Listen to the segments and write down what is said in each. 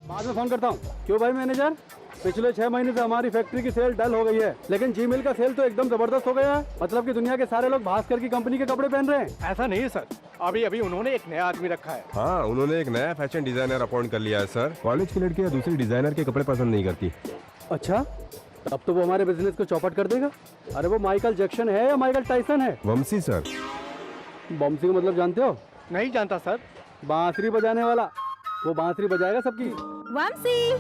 बाद में फोन करता हूँ। क्यों भाई मैनेजर, पिछले 6 महीने से हमारी फैक्ट्री की सेल डल हो गई है, लेकिन जी मिल का सेल तो एकदम जबरदस्त हो गया है। मतलब कि दुनिया के सारे लोग भास्कर की कंपनी के कपड़े पहन रहे हैं। ऐसा नहीं है सर, अभी अभी उन्होंने एक नया आदमी रखा है। हाँ, उन्होंने एक नया फैशन डिजाइनर अपॉइंट कर लिया है सर। कॉलेज की लड़कियां दूसरी डिजाइनर के कपड़े पसंद नहीं करती। अच्छा, अब तो वो हमारे बिजनेस को चौपट कर देगा। अरे वो माइकल जैक्सन है या माइकल टाइसन है? वंशी सर। वंशी को मतलब जानते हो? नहीं जानता सर। बांसुरी बजाने वाला, वो बांसुरी बजाएगा सबकी। वंशी,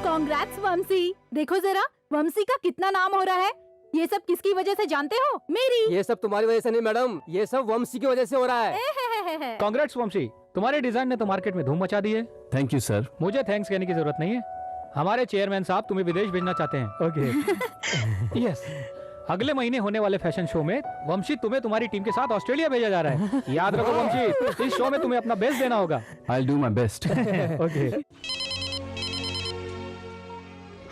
कांग्रेट्स वंशी। देखो जरा वंशी का कितना नाम हो रहा है। ये सब किसकी वजह से जानते हो? मेरी। ये सब तुम्हारी वजह से नहीं मैडम, ये सब वंशी की वजह से हो रहा है। कांग्रेट्स वंशी, तुम्हारे डिजाइन ने तो मार्केट में धूम मचा दी है। Thank you sir. मुझे थैंक्स कहने की जरूरत नहीं है। हमारे चेयरमैन साहब तुम्हें विदेश भेजना चाहते हैं। ओके। यस, अगले महीने होने वाले फैशन शो में वंशी तुम्हें तुम्हारी टीम के साथ ऑस्ट्रेलिया भेजा जा रहा है। याद रखो वंशी, इस शो में तुम्हें अपना बेस्ट देना होगा। I will do my best. Okay.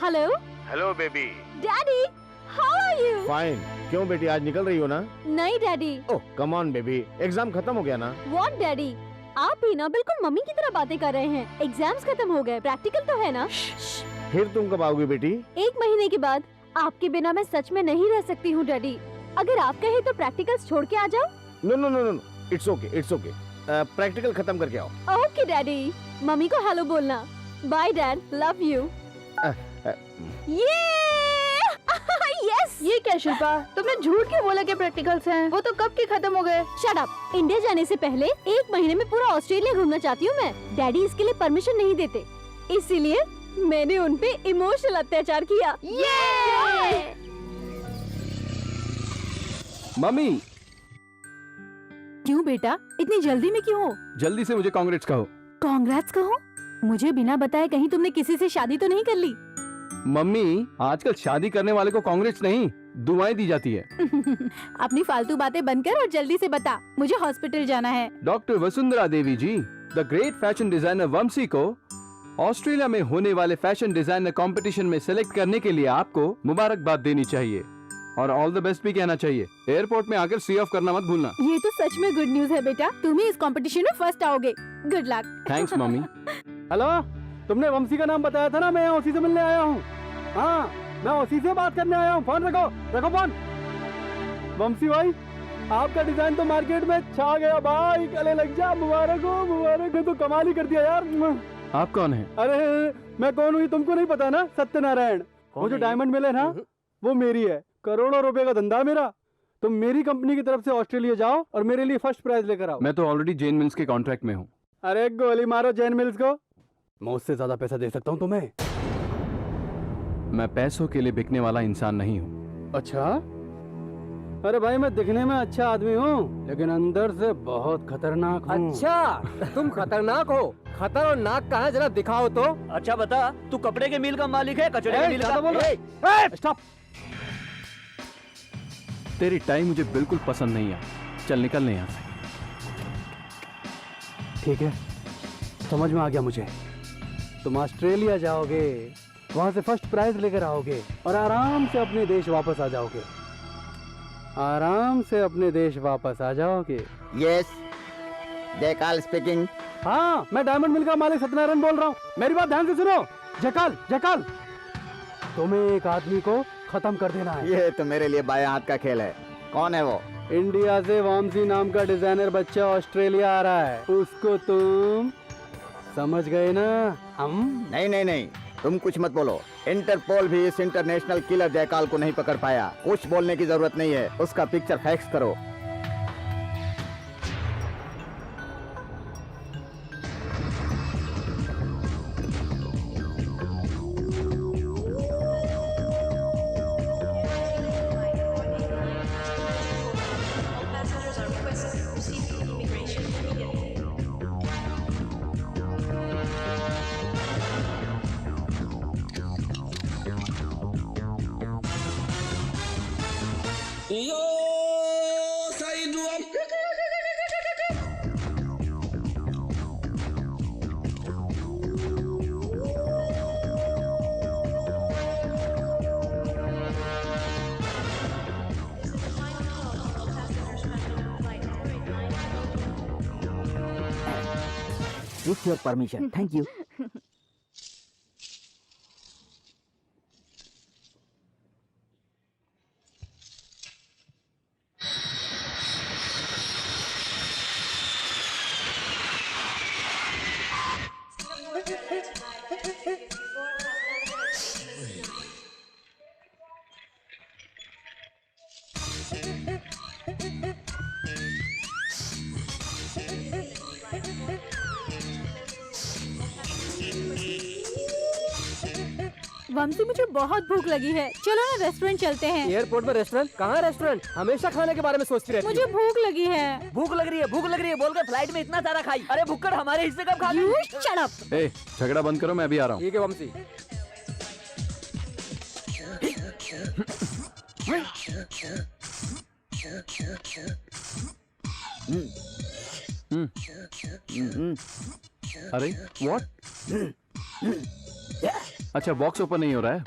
Hello hello baby. Daddy, how are you? Fine. क्यों बेटी, आज निकल रही हो ना? नहीं daddy. Oh come on baby, exam खत्म हो गया ना? व्हाट डैडी, आप भी ना बिल्कुल मम्मी की तरह बातें कर रहे हैं। एग्जाम्स खत्म हो गए, प्रैक्टिकल तो है ना? फिर तुम कब आओगी बेटी? 1 महीने के बाद। आपके बिना मैं सच में नहीं रह सकती हूँ डैडी। अगर आप कहें तो प्रैक्टिकल्स छोड़ के आ जाओ। No no no no, it's okay it's okay. Practical खत्म करके आओ। Okay daddy. मम्मी को हेलो बोलना। Bye dad, love you. ये यस। ये क्या शिल्पा, तुमने झूठ क्यों बोला कि प्रैक्टिकल्स हैं? वो तो कब के खत्म हो गए। Shut up. इंडिया जाने से पहले 1 महीने में पूरा ऑस्ट्रेलिया घूमना चाहती हूँ मैं। डैडी इसके लिए परमिशन नहीं देते, इसीलिए मैंने उन पे इमोशनल अत्याचार किया। मम्मी, क्यों बेटा, इतनी जल्दी में क्यों हो? जल्दी से मुझे कांग्रेट्स कहो। कांग्रेट्स कहो? मुझे बिना बताए कहीं तुमने किसी से शादी तो नहीं कर ली? मम्मी, आजकल शादी करने वाले को कांग्रेट्स नहीं, दुआएं दी जाती है। अपनी फालतू बातें बंद कर और जल्दी से बता, मुझे हॉस्पिटल जाना है। Doctor Vasundhara Devi ji, the great fashion designer Vanshi को ऑस्ट्रेलिया में होने वाले फैशन डिजाइनर कंपटीशन में सिलेक्ट करने के लिए आपको मुबारकबाद देनी चाहिए और ऑल द बेस्ट भी कहना चाहिए। एयरपोर्ट में आकर सी ऑफ करना मत भूलना। ये तो सच में गुड न्यूज है बेटा, तुम ही इस कंपटीशन में फर्स्ट आओगे। Good luck. Thanks mummy. Hello, तुमने वंशी का नाम बताया था ना, मैं यहाँ उसी से मिलने आया हूँ। हाँ, मैं उसी से बात करने आया हूँ। फोन रखो, रखो फोन। वंशी भाई, आपका डिजाइन तो मार्केट में छा गया भाई, गले लग जा। मुबारक हो, मुबारक हो। तो कमाल ही कर दिया यार। आप कौन है? अरे मैं कौन हूँ तुमको नहीं पता ना? सत्यनारायण। वो जो डायमंड मिले ना, वो मेरी है। करोड़ों रुपए का धंधा मेरा। तुम मेरी कंपनी की तरफ से ऑस्ट्रेलिया जाओ और मेरे लिए फर्स्ट प्राइज लेकर आओ। मैं तो ऑलरेडी जेन मिल्स के कॉन्ट्रैक्ट में हूँ। अरे गोली मारो जैन मिल्स को, मैं उससे ज्यादा पैसा दे सकता हूँ तुम्हें। मैं पैसों के लिए बिकने वाला इंसान नहीं हूँ। अच्छा? अरे भाई, मैं दिखने में अच्छा आदमी हूँ, लेकिन अंदर से बहुत खतरनाक हूँ। अच्छा, तुम खतरनाक हो? खतर और नाक कहाँ, जरा दिखाओ तो। अच्छा बता, तू कपड़े के मिल का मालिक है, कचड़े के मिल का? स्टॉप। तेरी टाइम मुझे बिल्कुल पसंद नहीं है। चल निकल यहाँ से। ठीक है, समझ में आ गया मुझे। तुम ऑस्ट्रेलिया जाओगे, वहां से फर्स्ट प्राइज लेकर आओगे और आराम से अपने देश वापस आ जाओगे। आराम से अपने देश वापस आ जाओगे। Yes, Jaykal speaking. हाँ, मैं डायमंड मिल का मालिक सत्यनारायण बोल रहा हूँ। मेरी बात ध्यान से सुनो। जयकाल, जयकाल, तुम्हें एक आदमी को खत्म कर देना है। ये तो मेरे लिए बाएं हाथ का खेल है। कौन है वो? इंडिया से वंशी नाम का डिजाइनर बच्चा ऑस्ट्रेलिया आ रहा है, उसको तुम समझ गए ना? हम नहीं नहीं नहीं, तुम कुछ मत बोलो। इंटरपोल भी इस इंटरनेशनल किलर जयकाल को नहीं पकड़ पाया। कुछ बोलने की जरूरत नहीं है, उसका पिक्चर फैक्स करो। With your permission, thank you. Vanshi मुझे बहुत भूख लगी है, चलो ना रेस्टोरेंट चलते हैं। एयरपोर्ट में रेस्टोरेंट? कहाँ रेस्टोरेंट? हमेशा खाने के बारे में सोचती रहती मुझे भूख लगी है। भूख लग रही है बोल कर फ्लाइट में इतना सारा खाई। अरे भुक्कड़ हमारे हिस्से कब खा You गई? shut up। ए, झगड़ा बंद करो, मैं अभी आ रहा हूँ। ठीक है वंशी। अरे व्हाट? अच्छा, बॉक्स ओपन नहीं हो रहा है।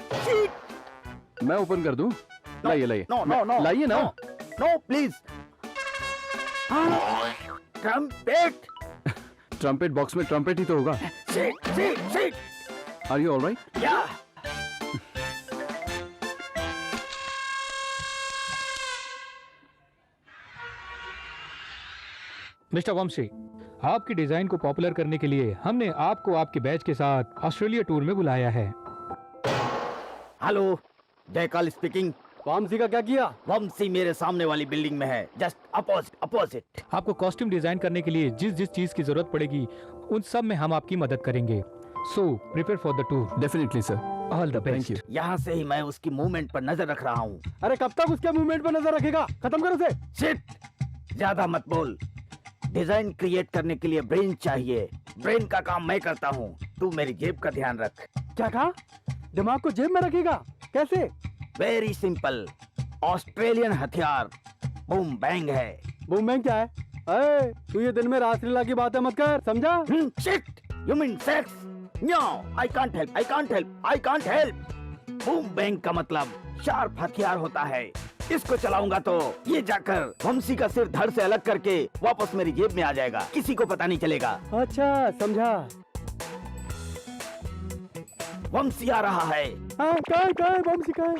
मैं ओपन कर दूं? लाइए लाइए। नो नो नो, लाइए ना। No please. Trumpet. Trumpet box में ट्रम्पेट ही तो होगा। Sit. Are you alright? Yeah. Mister Vanshi, आपकी डिजाइन को पॉपुलर करने के लिए हमने आपको आपके बैच के साथ ऑस्ट्रेलिया टूर में बुलाया है। Hello, जयकाल speaking. वंशी का क्या किया? वंशी मेरे सामने वाली बिल्डिंग में है, जस्ट अपोजिट। आपको कॉस्ट्यूम डिजाइन करने के लिए जिस जिस चीज की जरूरत पड़ेगी उन सब में हम आपकी मदद करेंगे। So prepare for the tour. Definitely sir, all the thank best. You. यहाँ से ही मैं उसकी मूवमेंट पर नजर रख रहा हूँ। अरे कब तक उसके मूवमेंट पर नजर रखेगा? खत्म कर उसे। शिट, ज्यादा मत बोल। डिजाइन क्रिएट करने के लिए ब्रेन चाहिए, ब्रेन का काम मैं करता हूँ, तू मेरी जेब का ध्यान रख। क्या कहा? दिमाग को जेब में रखेगा? कैसे? वेरी सिंपल, ऑस्ट्रेलियन हथियार बूम बैंग है। बूम बैंग क्या है? अरे तू ये दिन में रासलीला की बातें मत कर, समझा? Shit, you mean sex? No, I can't help. Boom bang का मतलब शार्प हथियार होता है। इसको चलाऊंगा तो ये जाकर वंशी का सिर धड़ से अलग करके वापस मेरी जेब में आ जाएगा, किसी को पता नहीं चलेगा। अच्छा, समझा। वंशी आ रहा है। हाँ, कहाँ है वंशी? कहाँ है?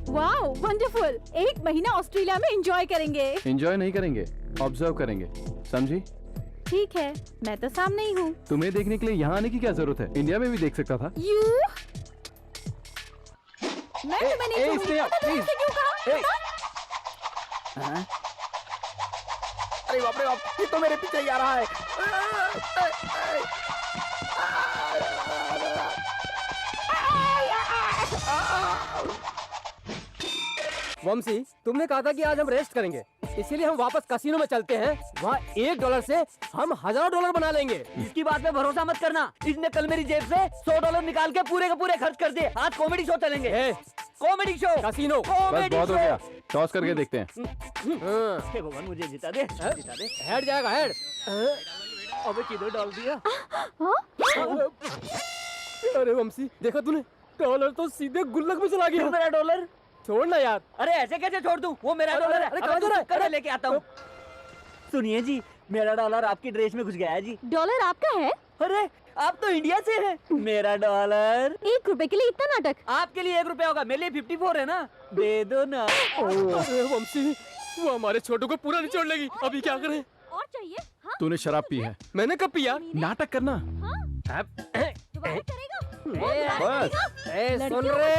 Wow, wonderful. 1 महीना ऑस्ट्रेलिया में एंजॉय करेंगे। एंजॉय नहीं करेंगे, ऑब्जर्व करेंगे, समझी? ठीक है, मैं तो सामने ही हूँ। तुम्हें देखने के लिए यहाँ आने की क्या जरूरत है? इंडिया में भी देख सकता था। मैं तुम्हें नहीं छोड़ूंगी। प्लीज। क्यों कहा? हाँ? अरे बाप रे बाप, ये तो मेरे पीछे ही आ रहा है। वंशी, तुमने कहा था कि आज हम रेस्ट करेंगे, इसीलिए हम वापस कसिनो में चलते हैं। वहाँ $1 से हम $1000 बना लेंगे। इसकी बात पे भरोसा मत करना। इसने कल मेरी जेब से $100 निकाल के पूरे के पूरे खर्च कर दिए। आज कॉमेडी शो चलेंगे। Comedy show, casino. बस बहुत हो गया, टॉस करके देखते हैं। हे भगवान, मुझे जिता दे। हेड जाएगा, हेड। अबे किधर डाल दिया? अरे वंशी, देखा तूने? डॉलर तो सीधे गुल्लक में चला गया। मेरा डॉलर छोड़ ना यार। अरे ऐसे कैसे छोड़ दूं? वो मेरा डॉलर है। अरे अब कहाँ जा रहा है? मैं लेके आता हूँ। सुनिए जी, मेरा डॉलर आपकी ड्रेस में घुस गया है जी। डॉलर आपका है? अरे आप तो इंडिया से हैं। मेरा डॉलर 1 रुपए के लिए इतना नाटक? आपके लिए 1 रुपया होगा, मेरे लिए 54 है ना। दे दो ना। अरे वंशी, वो हमारे छोटू को पूरा निचोड़ लेगी। अभी क्या करें? और चाहिए? हाँ? तूने शराब पी है? मैंने कब पिया? नाटक करना। दोबारा करेगा? बस। सुन रे,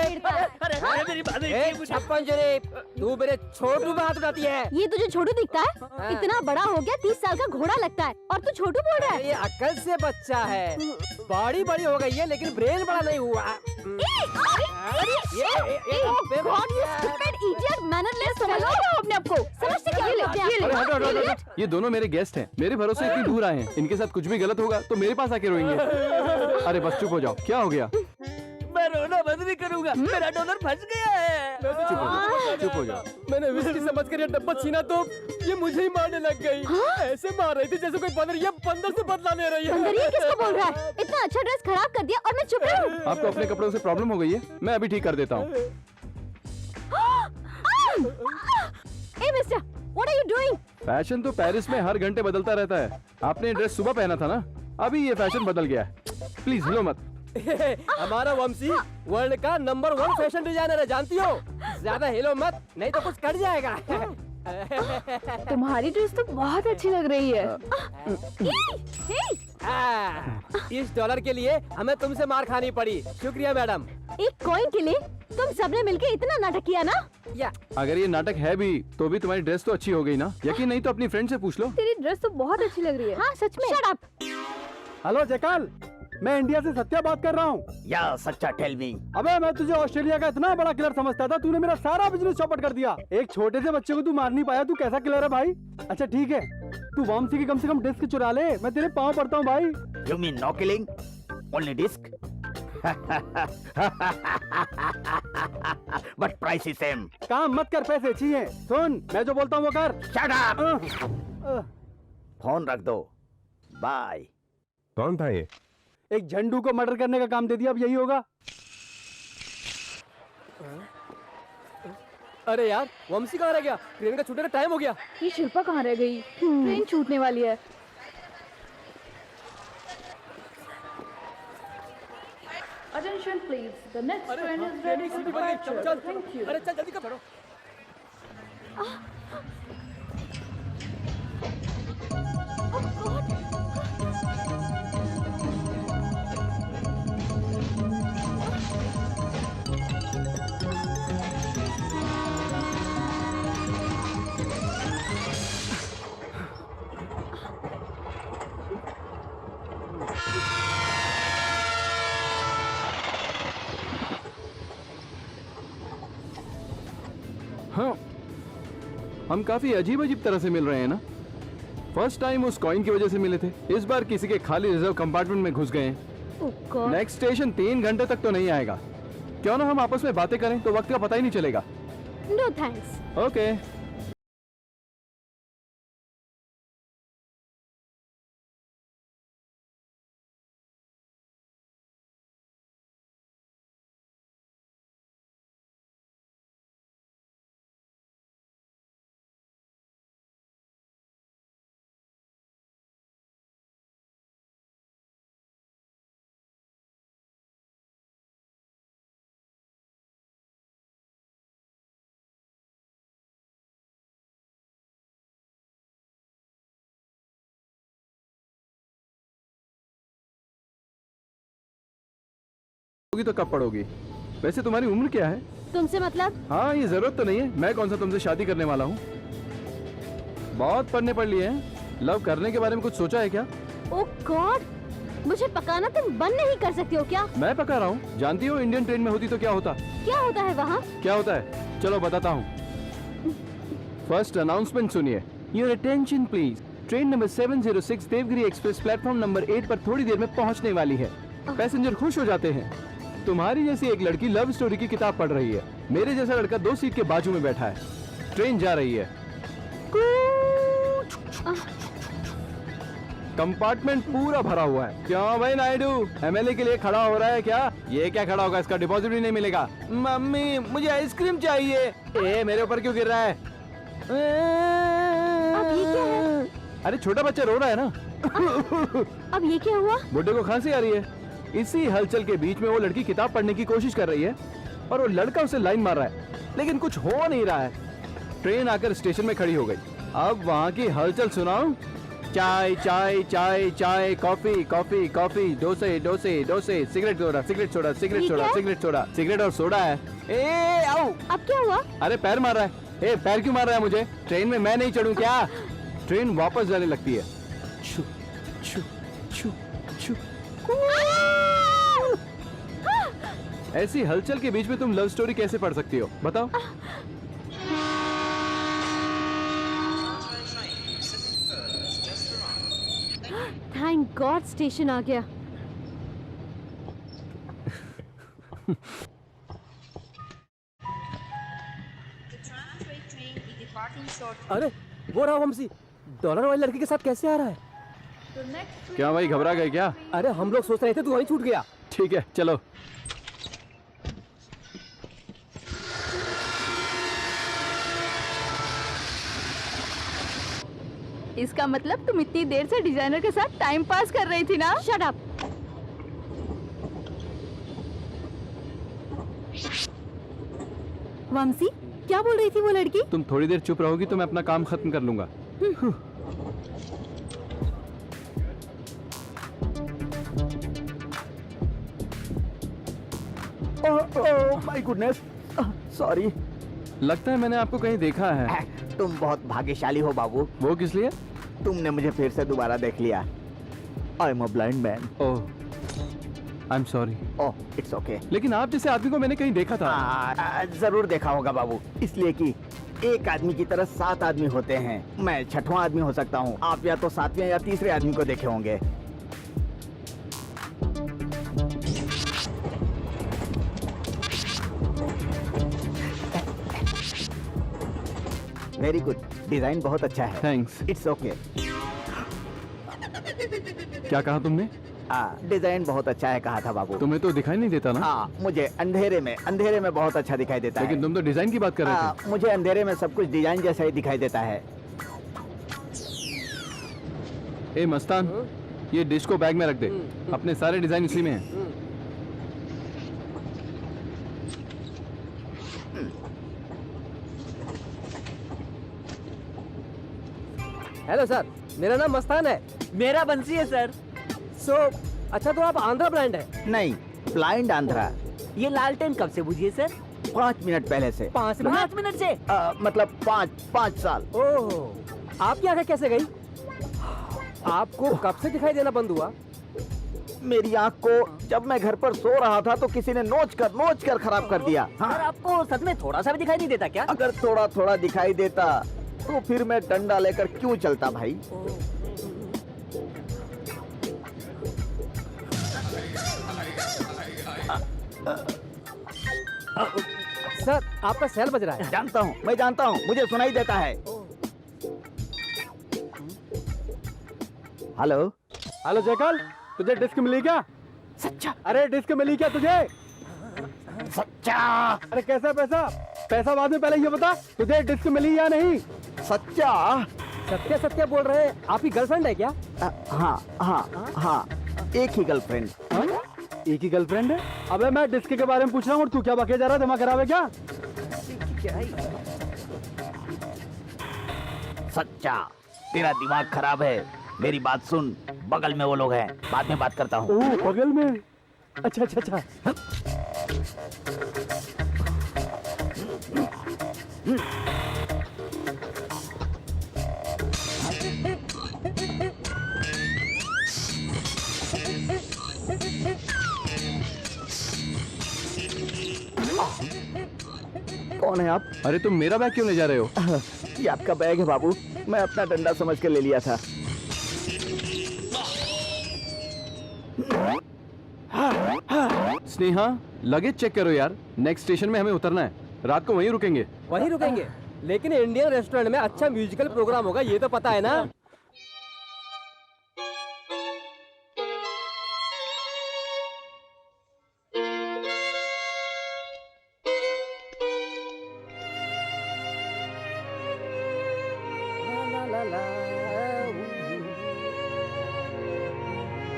अरे मेरी बात नहीं। 56 जरे, तू मेरे छोटू पे हाथ उठाती है। ये तुझे छोटू दिखता है? इतना बड़ा हो गया, 30 साल का घोड़ा लगता है, और तू छोटू बोल रहा है? ये अकल से बच्चा है। बॉडी बड़ी हो गई है लेकिन ब्रेन बड़ा नहीं हुआ। अपने आप को समझते क्या है? ये दोनों मेरे गेस्ट हैं, मेरे भरोसे इतनी दूर आए हैं। इनके साथ कुछ भी गलत होगा तो मेरे पास आके रोएंगे। अरे बस चुप हो जाओ, क्या हो गया? मैं रोना बंद नहीं करूंगा। मेरा डॉलर फंस गया है। चुप हो जाओ, चुप हो जाओ। मैंने विस्की समझ कर ये डब्बा छीना तो ये मुझे ही मारने लग गई। ऐसे मार रही थी जैसे कोई बंदर। ये बंदर से बदला ले रही है। बंदर ये किसको बोल रहा है? इतना अच्छा ड्रेस खराब कर दिया और मैं चुप रही हूँ। आपको अपने कपड़ों से प्रॉब्लम हो गई है, मैं अभी ठीक कर देता हूँ। ए mister, What are you doing? Fashion तो पेरिस में हर घंटे बदलता रहता है। आपने ड्रेस सुबह पहना था ना, अभी ये फैशन बदल गया है। प्लीज हिलो मत। हमारा वंशी वर्ल्ड का नंबर 1 फैशन डिजाइनर है, जानती हो? ज्यादा हिलो मत, नहीं तो कुछ कट जाएगा। तुम्हारी ड्रेस तो बहुत अच्छी लग रही है। इस डॉलर के लिए हमें तुमसे मार खानी पड़ी। शुक्रिया मैडम। एक कॉइन के लिए तुम सबने मिलके इतना नाटक किया ना? या अगर ये नाटक है भी तो भी तुम्हारी ड्रेस तो अच्छी हो गई ना। यकीन नहीं तो अपनी फ्रेंड से पूछ लो। तेरी ड्रेस तो बहुत अच्छी लग रही है। हाँ सच में। Shut up! हेलो जयकाल, मैं इंडिया से सत्या बात कर रहा हूँ। या सच्चा टेल मी। अबे मैं तुझे ऑस्ट्रेलिया का इतना बड़ा किलर समझता था, तूने मेरा सारा बिजनेस चौपट कर दिया। एक छोटे से बच्चे को तू मार नहीं पाया, तू कैसा किलर है भाई? अच्छा ठीक है, तू वामसी की कम से कम डिस्क चुरा ले, मैं तेरे पाँव पड़ता हूँ भाई। You mean no killing, only disc? But price is same. काम मत कर, पैसे चाहिए। सुन, मैं जो बोलता हूँ वो कर। Shut up. फोन रख दो, बाय। कौन था ये? एक झंडू को मर्डर करने का काम दे दिया, अब यही होगा। अरे यार, वंशी कहाँ रह गया? ट्रेन का छूटने का टाइम हो गया। ये शिल्पा कहाँ रह गई? ट्रेन छूटने वाली है। Attention please, the next train is ready for departure. Thank you. अरे चल जल्दी करो। हाँ, हम काफी अजीब अजीब तरह से मिल रहे हैं ना। फर्स्ट टाइम उस कॉइन की वजह से मिले थे, इस बार किसी के खाली रिजर्व कंपार्टमेंट में घुस गए हैं। नेक्स्ट स्टेशन 3 घंटे तक तो नहीं आएगा। क्यों ना हम आपस में बातें करें, तो वक्त का पता ही नहीं चलेगा। No thanks. ओके। तो कब पढ़ोगी? वैसे तुम्हारी उम्र क्या है? तुमसे मतलब? हाँ, ये जरूरत तो नहीं है। मैं कौन सा तुमसे शादी करने वाला हूँ। बहुत पढ़ने पढ़ लिए हैं। लव करने के बारे में कुछ सोचा है क्या? ओह गॉड, मुझे पकाना तुम बंद नहीं कर सकते हो क्या? मैं पका रहा हूँ। जानती हो इंडियन ट्रेन में होती तो क्या होता? क्या होता है वहाँ? क्या होता है? चलो बताता हूँ। फर्स्ट अनाउंसमेंट सुनिए। Your attention please, train number 706 Devagiri express platform number 8 पर थोड़ी देर में पहुँचने वाली है। पैसेंजर खुश हो जाते हैं। तुम्हारी जैसी एक लड़की लव स्टोरी की किताब पढ़ रही है। मेरे जैसा लड़का 2 सीट के बाजू में बैठा है। ट्रेन जा रही है। कंपार्टमेंट पूरा भरा हुआ है। क्यों भाई नायडू, एमएलए के लिए खड़ा हो रहा है क्या? ये क्या खड़ा होगा, इसका डिपॉजिट भी नहीं मिलेगा। मम्मी मुझे आइसक्रीम चाहिए। ए मेरे ऊपर क्यों गिर रहा है? अब ये क्या है? अरे छोटा बच्चा रो रहा है ना। अब ये क्या हुआ? बुड्ढे को खांसी आ रही है। इसी हलचल के बीच में वो लड़की किताब पढ़ने की कोशिश कर रही है और वो लड़का उसे लाइन मार रहा है, लेकिन कुछ हो नहीं रहा है। ट्रेन आकर स्टेशन में खड़ी हो गई। अब वहाँ की हलचल सुनाऊं? चाय चाय चाय चाय, कॉफी कॉफी कॉफी, डोसे डोसे डोसे, cigarette soda cigarette soda cigarette soda cigarette soda, cigarette और सोडा है। ए आओ। अब क्या हुआ? अरे पैर मार रहा है। ए पैर क्यों मार रहा है मुझे? ट्रेन में मैं नहीं चढ़ूं क्या? ट्रेन वापस जाने लगती है। छू छू छू छू। ऐसी हलचल के बीच में तुम लव स्टोरी कैसे पढ़ सकती हो, बताओ? थैंक गॉड स्टेशन आ गया। अरे वो रहा वंशी, डॉलर वाली लड़की के साथ कैसे आ रहा है? क्या भाई, घबरा गए क्या? अरे हम लोग सोच रहे थे तू वहीं छूट गया। ठीक है चलो। इसका मतलब तुम इतनी देर से डिजाइनर के साथ टाइम पास कर रही थी ना? Shut up. वंशी, क्या बोल रही थी वो लड़की? तुम थोड़ी देर चुप रहोगी तो मैं अपना काम खत्म कर लूंगा। Oh my goodness, sorry. लगता है मैंने आपको कहीं देखा है। तुम बहुत भाग्यशाली हो बाबू, वो किस लिए? तुमने मुझे फिर से दोबारा देख लिया। I am a blind man. Oh, I am sorry. Oh it's okay. लेकिन आप जैसे आदमी को मैंने कहीं देखा था। जरूर देखा होगा बाबू, इसलिए कि एक आदमी की तरह 7 आदमी होते हैं। मैं 6वां आदमी हो सकता हूँ, आप या तो 7वें या 3रे आदमी को देखे होंगे। वेरी गुड, डिजाइन बहुत अच्छा है। थैंक्स। It's okay. क्या कहा तुमने? डिजाइन बहुत अच्छा है कहा था बाबू। तुम्हें तो दिखाई नहीं देता ना। मुझे अंधेरे में बहुत अच्छा दिखाई देता है। लेकिन तुम तो डिजाइन की बात कर रहे थे। मुझे अंधेरे में सब कुछ डिजाइन जैसा ही दिखाई देता है। ए मस्तान, ये डिश को बैग में रख दे। अपने सारे डिजाइन इसी में हैं। हेलो सर, मेरा नाम मस्तान है। मेरा बंसी है सर। अच्छा तो आप आंध्रा ब्रांड है? नहीं, ब्लाइंड आंध्रा। ये लालटेन कब से बुझी है सर? 5 मिनट पहले से। 5 मिनट? 5 मिनट से? मतलब 5 साल। ओह, आपकी आंखें कैसे गई? आपको कब से दिखाई देना बंद हुआ? मेरी आंख को जब मैं घर पर सो रहा था तो किसी ने नोच कर खराब कर दिया। सर आपको सच में थोड़ा सा भी दिखाई नहीं देता क्या? अगर थोड़ा थोड़ा दिखाई देता तो फिर मैं डंडा लेकर क्यों चलता भाई? सर आपका सेल बज रहा है। जानता हूँ, मैं जानता हूँ, मुझे सुनाई देता है। हेलो हेलो जयकाल, तुझे डिस्क मिली क्या? सच्चा? अरे डिस्क मिली क्या तुझे? सच्चा? अरे कैसा पैसा? पैसा बाद में, पहले ये बता तुझे डिस्क मिली या नहीं? सच्चा? सत्य सत्य बोल रहे हैं। आपकी गर्लफ्रेंड है क्या? हाँ, एक ही गर्लफ्रेंड। एक ही गर्लफ्रेंड है? अबे मैं डिस्क के बारे में पूछ रहा हूँ और तू क्या बके जा रहा है? दिमाग खराब है क्या? सच्चा, तेरा दिमाग खराब है। मेरी बात सुन, बगल में वो लोग हैं, बाद में बात करता हूँ। ओह बगल में? अच्छा। कौन है आप? अरे तुम मेरा बैग क्यों ले जा रहे हो? ये आपका बैग है बाबू, मैं अपना डंडा समझ कर ले लिया था। स्नेहा, लगेज चेक करो यार। नेक्स्ट स्टेशन में हमें उतरना है। रात को वहीं रुकेंगे। वहीं रुकेंगे, लेकिन इंडियन रेस्टोरेंट में अच्छा म्यूजिकल प्रोग्राम होगा, ये तो पता है ना?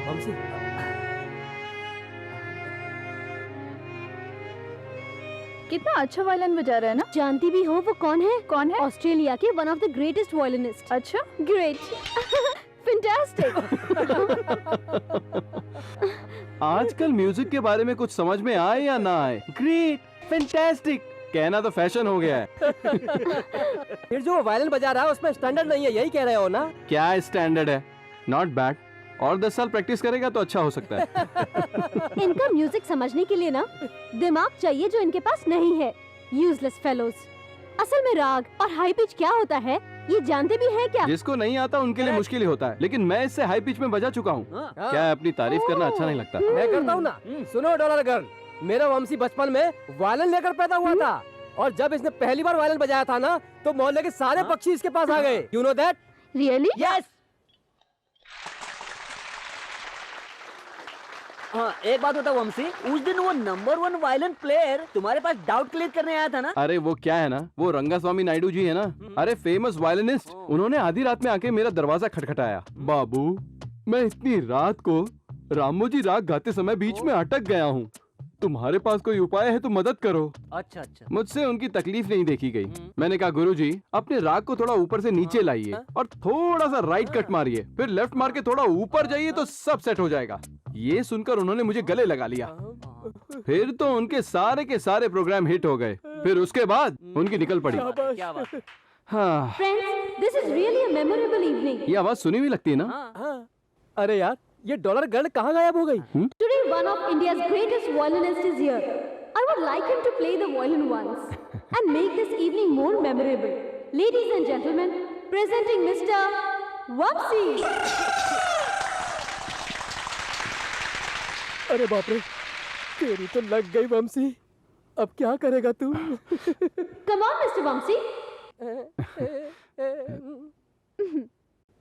वंशी, कितना अच्छा वायलिन बजा रहा है ना? जानती भी हो वो कौन है? कौन है? ऑस्ट्रेलिया के one of the greatest violinist. अच्छा, ग्रेट, फैंटास्टिक। आजकल म्यूजिक के बारे में कुछ समझ में आए या ना आए, ग्रेट, फैंटास्टिक कहना तो फैशन हो गया है। फिर जो वायलिन बजा रहा है उसमें स्टैंडर्ड नहीं है, यही कह रहे हो ना? क्या स्टैंडर्ड है? Not bad. और 10 साल प्रैक्टिस करेगा तो अच्छा हो सकता है। इनका म्यूजिक समझने के लिए ना दिमाग चाहिए जो इनके पास नहीं है। Useless fellows. असल में राग और हाई पिच क्या होता है ये जानते भी हैं क्या? जिसको नहीं आता उनके लिए मुश्किल ही होता है, लेकिन मैं इससे हाई पिच में बजा चुका हूँ। क्या है, अपनी तारीफ करना अच्छा नहीं लगता? मैं करता हूँ ना। सुनो डॉलर गर्ल, मेरा वंशी बचपन में वायलिन लेकर पैदा हुआ था, और जब इसने पहली बार वायलिन बजाया था ना तो मोहल्ले के सारे पक्षी इसके पास आ गए। You know that? Really? Yes. हाँ, एक बात होता वंशी, उस दिन वो नंबर 1 वायलिन प्लेयर तुम्हारे पास डाउट क्लियर करने आया था ना? अरे वो क्या है ना, वो रंगास्वामी नायडू जी है ना, अरे फेमस वायलिनिस्ट, उन्होंने आधी रात में आके मेरा दरवाजा खटखटाया। बाबू, मैं इतनी रात को रामोजी राग गाते समय बीच में अटक गया हूँ, तुम्हारे पास कोई उपाय है तो मदद करो। अच्छा अच्छा। मुझसे उनकी तकलीफ नहीं देखी गई। मैंने कहा गुरुजी, अपने राग को थोड़ा ऊपर से नीचे लाइए और थोड़ा सा राइट कट मारिए, फिर लेफ्ट मार के थोड़ा ऊपर जाइए तो सब सेट हो जाएगा। ये सुनकर उन्होंने मुझे गले लगा लिया। फिर तो उनके सारे के सारे प्रोग्राम हिट हो गए। फिर उसके बाद उनकी निकल पड़ी। क्या बात है? हाँ, friends, this is really a memorable evening. ये आवाज सुनी हुई लगती है ना? हाँ। अरे यार, ये डॉलर गर्ल कहाँ गायब हो गई? Today, one of India's greatest violinists is here. I would like him to play the violin once and make this evening more memorable. Ladies and gentlemen, presenting Mr. Vamsi. अरे बाप रे, तेरी तो लग गई वंशी। अब क्या करेगा तू? Come on, Mr. Vamsi.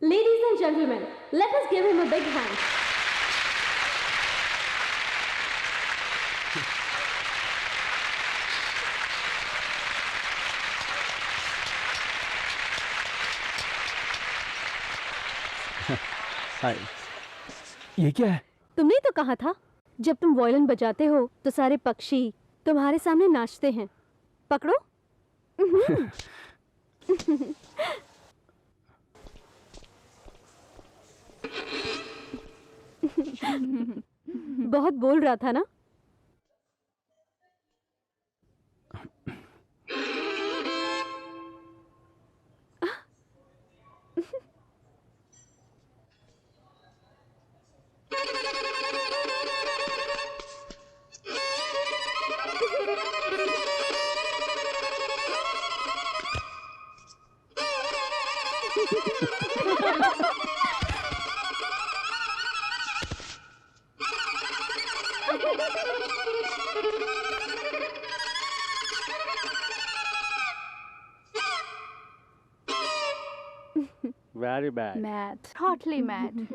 Ladies and gentlemen, let us give him a big hand. हाय। ये क्या है? तुमने तो कहा था, जब तुम वायलिन बजाते हो तो सारे पक्षी तुम्हारे सामने नाचते हैं। पकड़ो। बहुत बोल रहा था ना? Very bad. Mad. Totally mad.